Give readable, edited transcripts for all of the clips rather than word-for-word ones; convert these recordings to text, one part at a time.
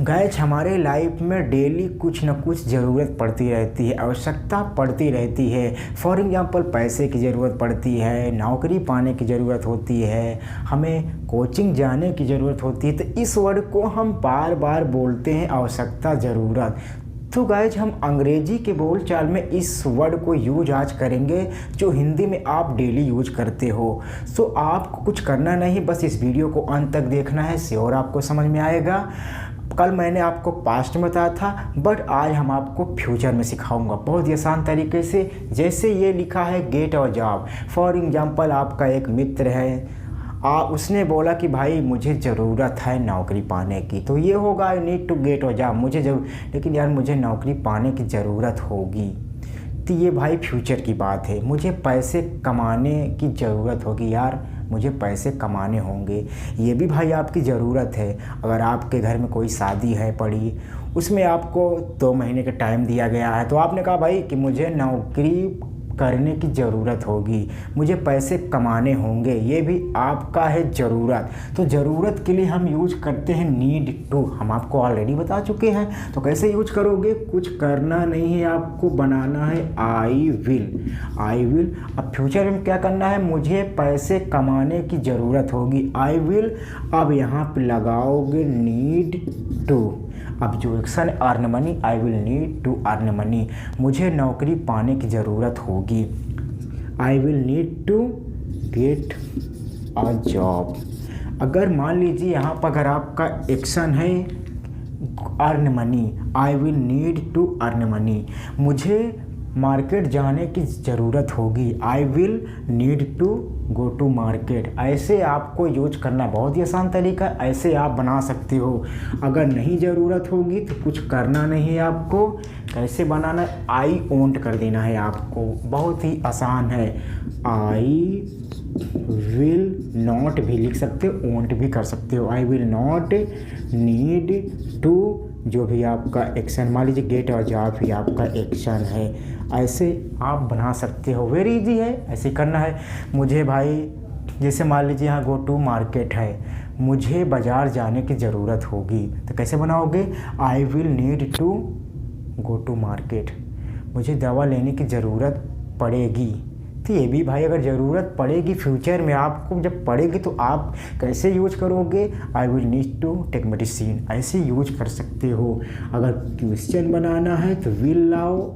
Guys हमारे life में daily कुछ न कुछ ज़रूरत पड़ती रहती है, आवश्यकता पड़ती रहती है। फॉर एग्ज़ाम्पल पैसे की ज़रूरत पड़ती है, नौकरी पाने की ज़रूरत होती है, हमें कोचिंग जाने की ज़रूरत होती है। तो इस वर्ड को हम बार बार बोलते हैं, आवश्यकता, ज़रूरत। तो गाइज हम अंग्रेजी के बोलचाल में इस वर्ड को यूज आज करेंगे जो हिंदी में आप डेली यूज करते हो। सो आपको कुछ करना नहीं, बस इस वीडियो को अंत तक देखना है, श्योर आपको समझ में आएगा। कल मैंने आपको पास्ट में बताया था, बट आज हम आपको फ्यूचर में सिखाऊंगा बहुत ही आसान तरीके से। जैसे ये लिखा है get a job. For example आपका एक मित्र है, उसने बोला कि भाई मुझे ज़रूरत है नौकरी पाने की, तो ये होगा I need to get a job, लेकिन यार मुझे नौकरी पाने की ज़रूरत होगी। तो ये भाई फ्यूचर की बात है, मुझे पैसे कमाने की ज़रूरत होगी, यार मुझे पैसे कमाने होंगे। ये भी भाई आपकी ज़रूरत है। अगर आपके घर में कोई शादी है पड़ी, उसमें आपको 2 महीने का टाइम दिया गया है, तो आपने कहा भाई कि मुझे नौकरी करने की ज़रूरत होगी, मुझे पैसे कमाने होंगे, ये भी आपका है ज़रूरत। तो ज़रूरत के लिए हम यूज करते हैं नीड टू, हम आपको ऑलरेडी बता चुके हैं। तो कैसे यूज करोगे? कुछ करना नहीं है, आपको बनाना है आई विल। अब फ्यूचर में क्या करना है? मुझे पैसे कमाने की ज़रूरत होगी, आई विल। अब यहाँ पे लगाओगे नीड टू। अब जो action earn money, I will need to earn money, मुझे नौकरी पाने की ज़रूरत होगी, I will need to get a job. अगर मान लीजिए यहाँ पर अगर आपका एक्शन है earn money, I will need to earn money, मुझे मार्केट जाने की ज़रूरत होगी, I will need to go to market. ऐसे आपको यूज करना बहुत ही आसान तरीका है, ऐसे आप बना सकते हो। अगर नहीं ज़रूरत होगी तो कुछ करना नहीं है आपको। कैसे बनाना है? आई ओंट कर देना है आपको, बहुत ही आसान है। आई विल नॉट भी लिख सकते हो, ओंट भी कर सकते हो। I will not need to, जो भी आपका एक्शन, मान लीजिए गेट अ जॉब ही आपका एक्शन है, ऐसे आप बना सकते हो। वेरी इजी है, ऐसे करना है। मुझे भाई जैसे मान लीजिए यहाँ गो टू मार्केट है, मुझे बाज़ार जाने की ज़रूरत होगी, तो कैसे बनाओगे? I will need to go to market, मुझे दवा लेने की ज़रूरत पड़ेगी। तो ये भी भाई अगर ज़रूरत पड़ेगी फ्यूचर में, आपको जब पड़ेगी तो आप कैसे यूज करोगे? I will need to take medicine, ऐसे यूज कर सकते हो। अगर क्वेश्चन बनाना है तो विल लाओ।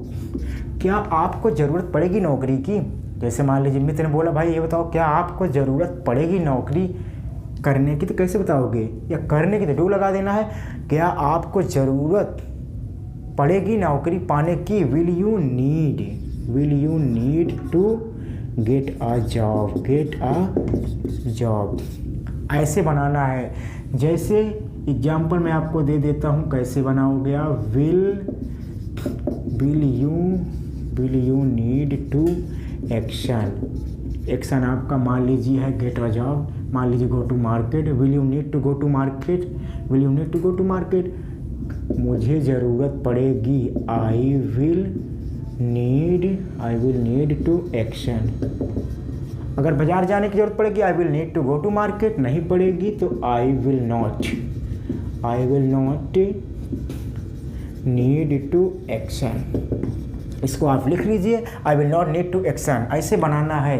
क्या आपको ज़रूरत पड़ेगी नौकरी की? जैसे मान लीजिए मित्र ने बोला भाई ये बताओ क्या आपको ज़रूरत पड़ेगी नौकरी करने की, तो कैसे बताओगे? या करने की तो डू लगा देना है। क्या आपको ज़रूरत पड़ेगी नौकरी पाने की? Will you need to get a job, ऐसे बनाना है। जैसे एग्जाम्पल मैं आपको दे देता हूँ, कैसे बनाओगे आप? Will you need to action आपका मान लीजिए है गेट अ जॉब, मान लीजिए go to market, will you need to go to market, मुझे ज़रूरत पड़ेगी, I will need to action. अगर बाजार जाने की जरूरत पड़ेगी, I will need to go to market. नहीं पड़ेगी तो I will not need to action. इसको आप लिख लीजिए, I will not need to action. ऐसे बनाना है।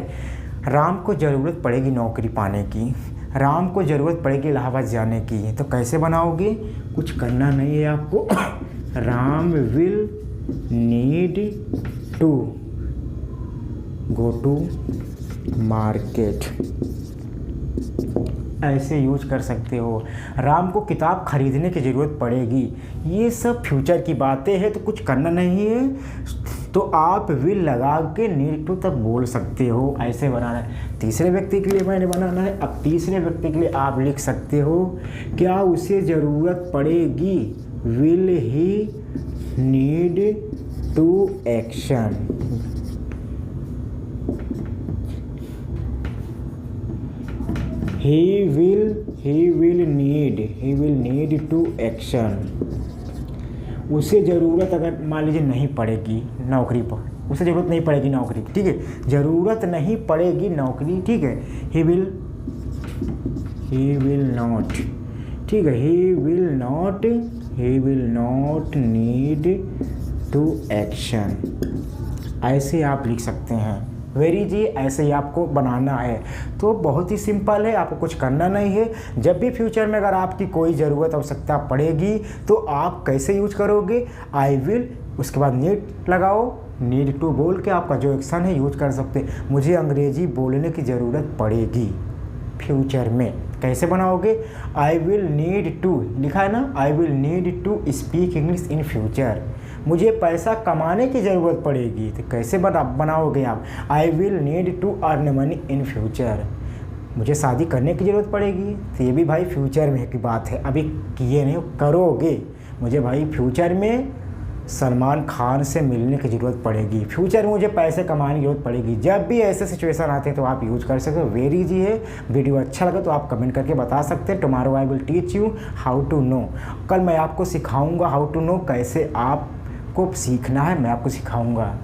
राम को ज़रूरत पड़ेगी नौकरी पाने की, राम को ज़रूरत पड़ेगी इलाहाबाद जाने की, तो कैसे बनाओगे? कुछ करना नहीं है आपको। Ram will need to go to market, ऐसे यूज कर सकते हो। राम को किताब खरीदने की ज़रूरत पड़ेगी। ये सब फ्यूचर की बातें हैं, तो कुछ करना नहीं है, तो आप विल लगा के नीड टू तक बोल सकते हो। ऐसे बनाना है। तीसरे व्यक्ति के लिए मैंने बनाना है। अब तीसरे व्यक्ति के लिए आप लिख सकते हो, क्या उसे ज़रूरत पड़ेगी? Will he need to action, he will need to action. उसे ज़रूरत अगर मान लीजिए नहीं पड़ेगी नौकरी पर, उसे ज़रूरत नहीं पड़ेगी नौकरी, ठीक है, ज़रूरत नहीं पड़ेगी नौकरी, ठीक है। ही विल नॉट, ठीक है, he will not he will not need to action, ऐसे आप लिख सकते हैं। वेरी जी ऐसे ही आपको बनाना है। तो बहुत ही सिंपल है, आपको कुछ करना नहीं है। जब भी फ्यूचर में अगर आपकी कोई ज़रूरत आवश्यकता पड़ेगी तो आप कैसे यूज करोगे, आई विल, उसके बाद नीड लगाओ, नीड टू बोल के आपका जो एक्शन है यूज कर सकते हैं। मुझे अंग्रेजी बोलने की ज़रूरत पड़ेगी फ्यूचर में, कैसे बनाओगे, आई विल नीड टू, लिखा है ना, I will need to speak English in future, मुझे पैसा कमाने की ज़रूरत पड़ेगी। तो कैसे बनाओगे आप, I will need to earn money in future, मुझे शादी करने की ज़रूरत पड़ेगी। तो ये भी भाई फ्यूचर में की बात है, अभी किए नहीं, करोगे। मुझे भाई फ्यूचर में सलमान खान से मिलने की ज़रूरत पड़ेगी, फ्यूचर में मुझे पैसे कमाने की ज़रूरत पड़ेगी। जब भी ऐसे सिचुएशन आते हैं तो आप यूज़ कर सकते हो। वेरी इजी है। वीडियो अच्छा लगा तो आप कमेंट करके बता सकते हैं। Tomorrow I will teach you how to know, कल मैं आपको सिखाऊंगा हाउ टू नो, कैसे आपको सीखना है मैं आपको सिखाऊंगा।